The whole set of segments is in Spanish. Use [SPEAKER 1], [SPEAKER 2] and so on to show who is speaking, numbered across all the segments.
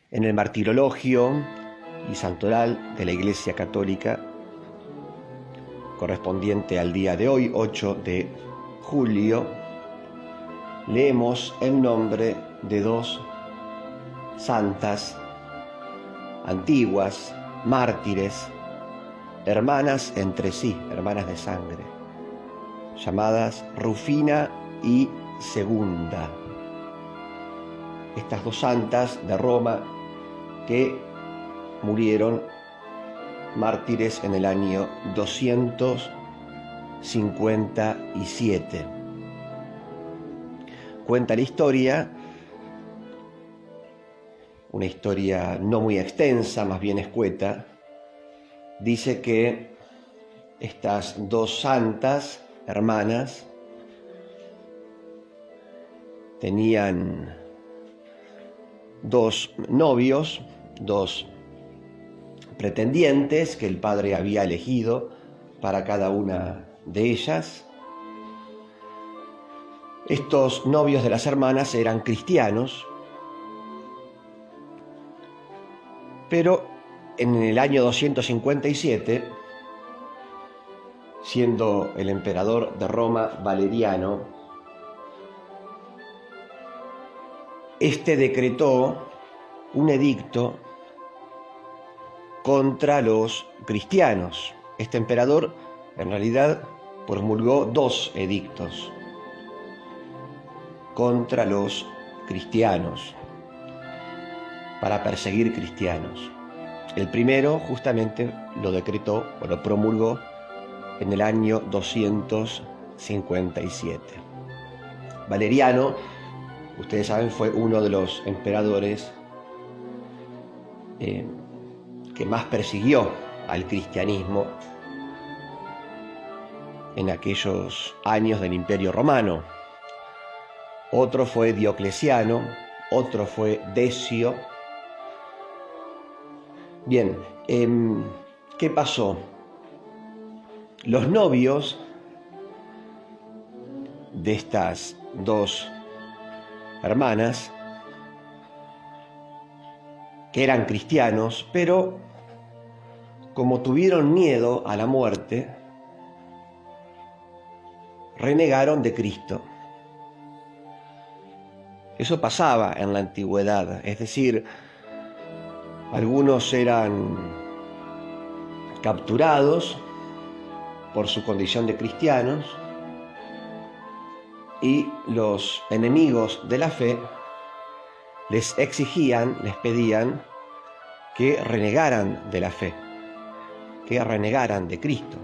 [SPEAKER 1] En el martirologio y santoral de la Iglesia Católica, correspondiente al día de hoy, 8 de julio, leemos el nombre de dos santas antiguas, mártires, hermanas entre sí, hermanas de sangre, llamadas Rufina y Segunda. Estas dos santas de Roma que murieron mártires en el año 257. Cuenta la historia, una historia no muy extensa, más bien escueta. Dice que estas dos santas hermanas tenían dos novios, dos pretendientes que el padre había elegido para cada una de ellas. Estos novios de las hermanas eran cristianos, pero en el año 257, siendo el emperador de Roma Valeriano, este decretó un edicto contra los cristianos. Este emperador, en realidad, promulgó dos edictos contra los cristianos, para perseguir cristianos. El primero, justamente, lo decretó, o lo promulgó, en el año 257. Valeriano, ustedes saben, fue uno de los emperadores que más persiguió al cristianismo en aquellos años del Imperio Romano. Otro fue Diocleciano, otro fue Decio. Bien, ¿qué pasó? Los novios de estas dos hermanas, que eran cristianos, pero como tuvieron miedo a la muerte, renegaron de Cristo. Eso pasaba en la antigüedad, es decir, algunos eran capturados por su condición de cristianos y los enemigos de la fe les exigían, les pedían que renegaran de la fe, que renegaran de Cristo.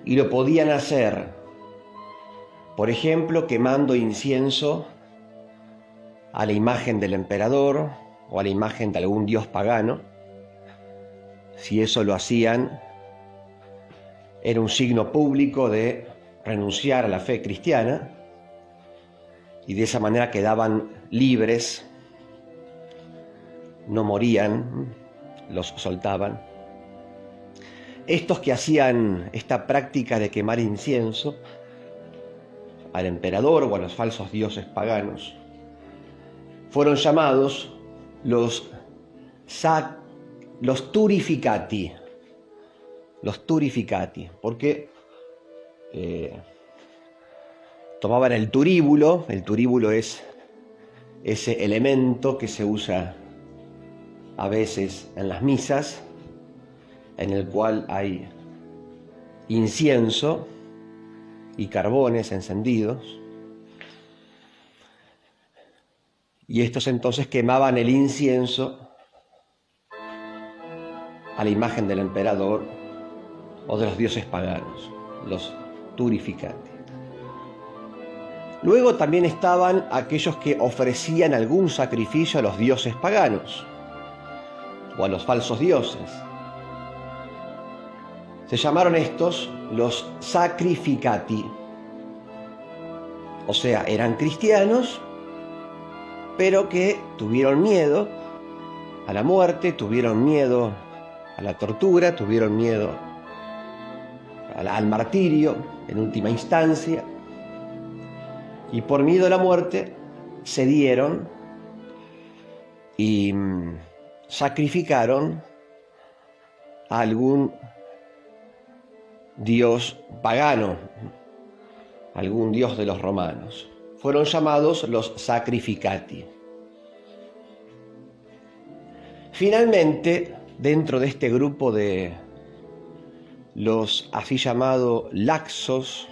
[SPEAKER 1] Y lo podían hacer, por ejemplo, quemando incienso a la imagen del emperador o a la imagen de algún dios pagano. Si eso lo hacían, era un signo público de renunciar a la fe cristiana, y de esa manera quedaban libres, no morían, los soltaban. Estos que hacían esta práctica de quemar incienso al emperador o a los falsos dioses paganos fueron llamados los turificati, porque tomaban el turíbulo. El turíbulo es ese elemento que se usa a veces en las misas, en el cual hay incienso y carbones encendidos, y estos entonces quemaban el incienso a la imagen del emperador o de los dioses paganos, los turificati. Luego también estaban aquellos que ofrecían algún sacrificio a los dioses paganos o a los falsos dioses. Se llamaron estos los sacrificati, o sea, eran cristianos, pero que tuvieron miedo a la muerte, tuvieron miedo a la tortura, tuvieron miedo al martirio en última instancia, y por miedo a la muerte cedieron y sacrificaron a algún dios pagano, algún dios de los romanos. Fueron llamados los sacrificati. Finalmente, dentro de este grupo de los así llamados laxos,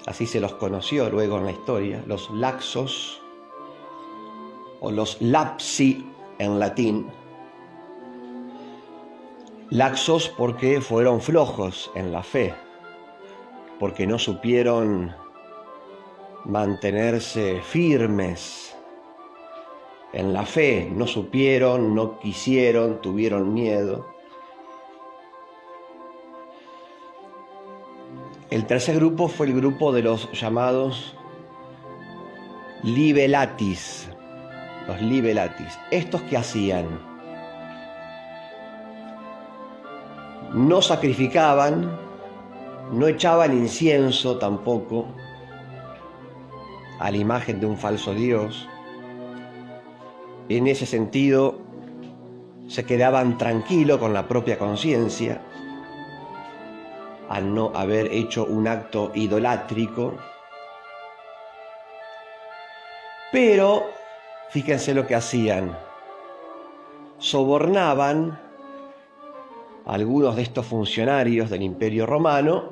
[SPEAKER 1] así se los conoció luego en la historia, los laxos o los lapsi en latín. Laxos porque fueron flojos en la fe, porque no supieron mantenerse firmes en la fe, no supieron, no quisieron, tuvieron miedo. El tercer grupo fue el grupo de los llamados libelatis. Los libelatis. ¿Estos qué hacían? No sacrificaban, no echaban incienso tampoco a la imagen de un falso dios. En ese sentido, se quedaban tranquilos con la propia conciencia al no haber hecho un acto idolátrico. Pero, fíjense lo que hacían. Sobornaban a algunos de estos funcionarios del Imperio Romano,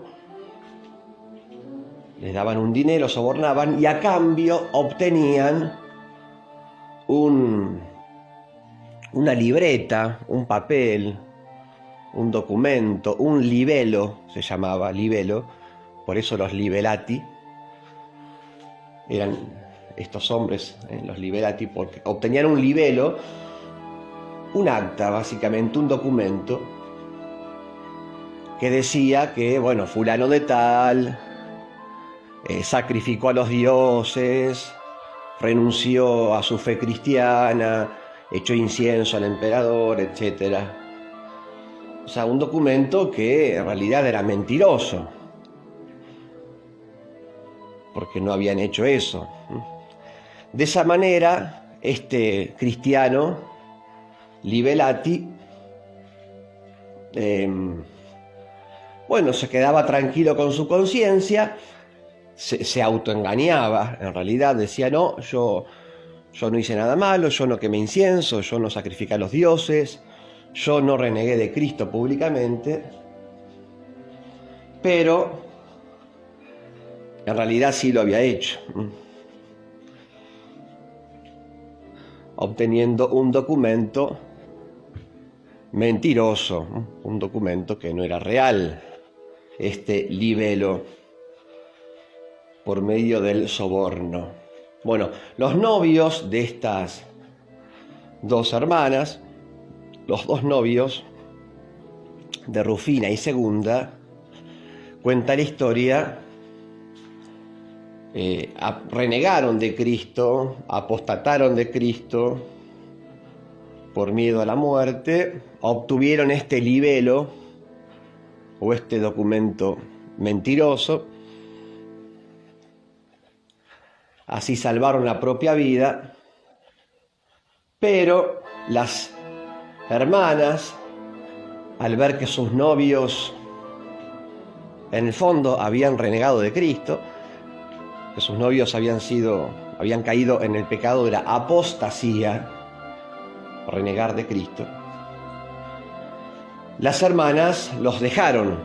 [SPEAKER 1] les daban un dinero, sobornaban, y a cambio obtenían una libreta, un papel, un documento, un libelo, se llamaba libelo, por eso los libelati, eran estos hombres, los libelati, porque obtenían un libelo, un acta básicamente, un documento, que decía que, bueno, fulano de tal sacrificó a los dioses, renunció a su fe cristiana, echó incienso al emperador, etc. O sea, un documento que en realidad era mentiroso, porque no habían hecho eso. De esa manera, este cristiano, libelati, se quedaba tranquilo con su conciencia, se autoengañaba, en realidad decía, no, yo no hice nada malo, yo no quemé incienso, yo no sacrifiqué a los dioses, yo no renegué de Cristo públicamente, pero en realidad sí lo había hecho, obteniendo un documento mentiroso, un documento que no era real, este libelo, por medio del soborno. Bueno, los novios de estas dos hermanas, los dos novios de Rufina y Segunda, cuenta la historia, renegaron de Cristo, apostataron de Cristo por miedo a la muerte, obtuvieron este libelo o este documento mentiroso, así salvaron la propia vida, pero las hermanas, al ver que sus novios en el fondo habían renegado de Cristo, que sus novios habían caído en el pecado de la apostasía, renegar de Cristo, las hermanas los dejaron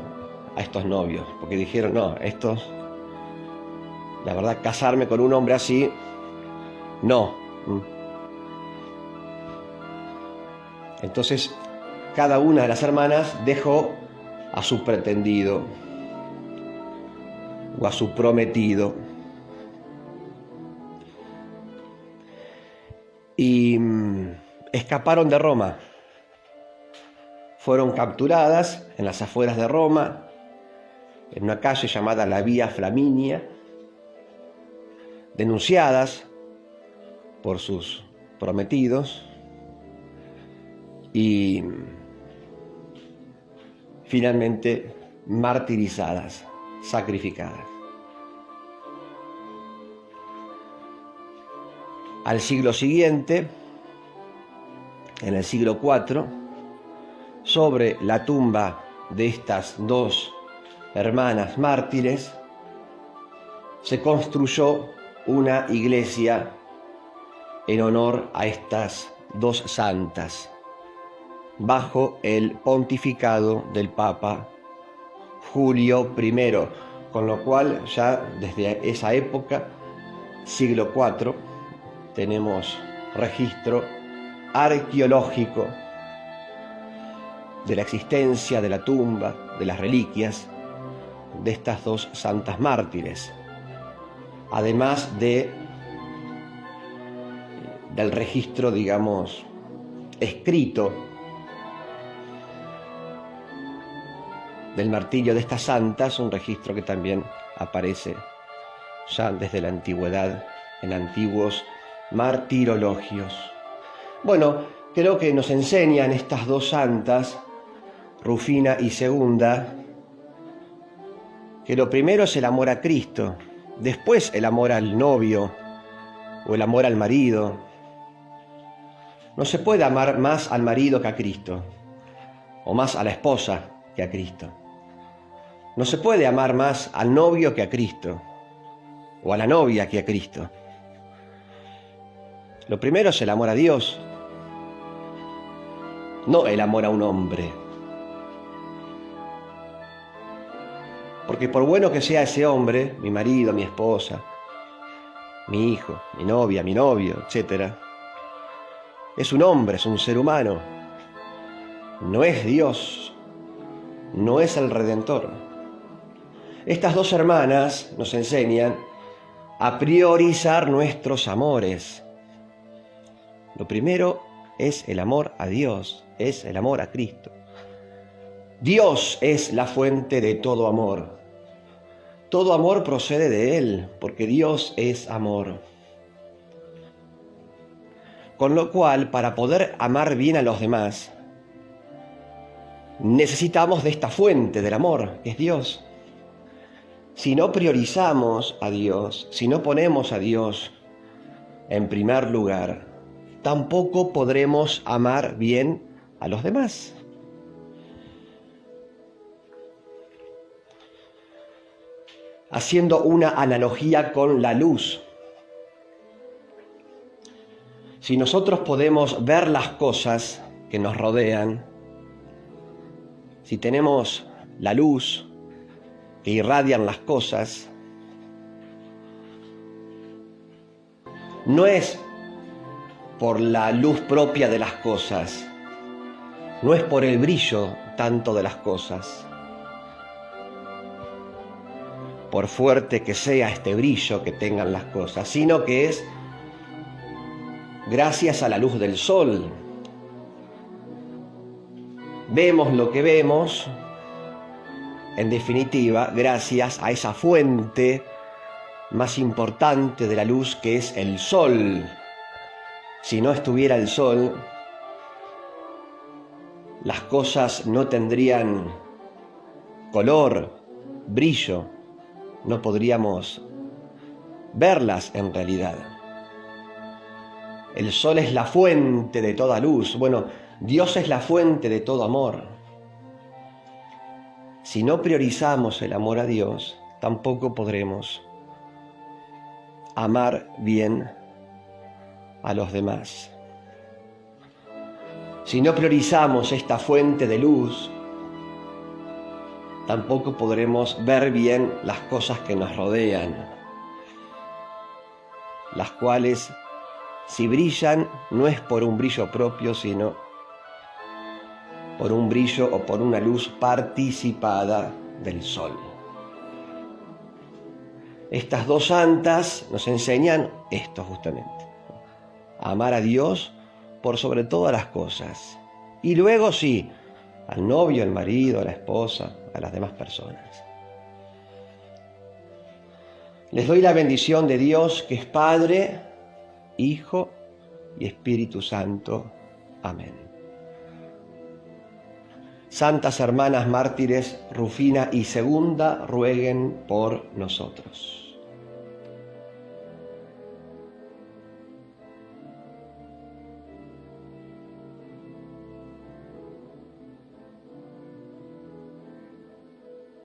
[SPEAKER 1] a estos novios, porque dijeron, no, la verdad, casarme con un hombre así, no. Entonces, cada una de las hermanas dejó a su pretendido o a su prometido. Y escaparon de Roma. Fueron capturadas en las afueras de Roma, en una calle llamada la Vía Flaminia, denunciadas por sus prometidos y finalmente martirizadas, sacrificadas. Al siglo siguiente, en el siglo IV, sobre la tumba de estas dos hermanas mártires, se construyó una iglesia en honor a estas dos santas, bajo el pontificado del Papa Julio I, con lo cual ya desde esa época, siglo IV, tenemos registro arqueológico de la existencia de la tumba, de las reliquias de estas dos santas mártires, además del registro, digamos, escrito del martirio de estas santas, un registro que también aparece ya desde la antigüedad en antiguos martirologios. Bueno, creo que nos enseñan estas dos santas, Rufina y Segunda, que lo primero es el amor a Cristo, después el amor al novio o el amor al marido. No se puede amar más al marido que a Cristo, o más a la esposa que a Cristo. No se puede amar más al novio que a Cristo, o a la novia que a Cristo. Lo primero es el amor a Dios, no el amor a un hombre. Porque por bueno que sea ese hombre, mi marido, mi esposa, mi hijo, mi novia, mi novio, etc., es un hombre, es un ser humano. No es Dios, no es el Redentor. Estas dos hermanas nos enseñan a priorizar nuestros amores. Lo primero es el amor a Dios, es el amor a Cristo. Dios es la fuente de todo amor. Todo amor procede de Él, porque Dios es amor. Con lo cual, para poder amar bien a los demás, necesitamos de esta fuente del amor, que es Dios. Si no priorizamos a Dios, si no ponemos a Dios en primer lugar, tampoco podremos amar bien a los demás. Haciendo una analogía con la luz. Si nosotros podemos ver las cosas que nos rodean, si tenemos la luz que irradian las cosas, no es por la luz propia de las cosas, no es por el brillo tanto de las cosas, por fuerte que sea este brillo que tengan las cosas, sino que es gracias a la luz del sol. Vemos lo que vemos, en definitiva, gracias a esa fuente más importante de la luz que es el sol. Si no estuviera el sol, las cosas no tendrían color, brillo, no podríamos verlas en realidad. El sol es la fuente de toda luz. Bueno, Dios es la fuente de todo amor. Si no priorizamos el amor a Dios, tampoco podremos amar bien a los demás. Si no priorizamos esta fuente de luz, tampoco podremos ver bien las cosas que nos rodean, las cuales, si brillan, no es por un brillo propio, sino por un brillo o por una luz participada del sol. Estas dos santas nos enseñan esto justamente: a amar a Dios por sobre todas las cosas. Y luego sí, al novio, al marido, a la esposa, a las demás personas. Les doy la bendición de Dios, que es Padre, Hijo y Espíritu Santo. Amén. Santas hermanas mártires Rufina y Segunda, rueguen por nosotros.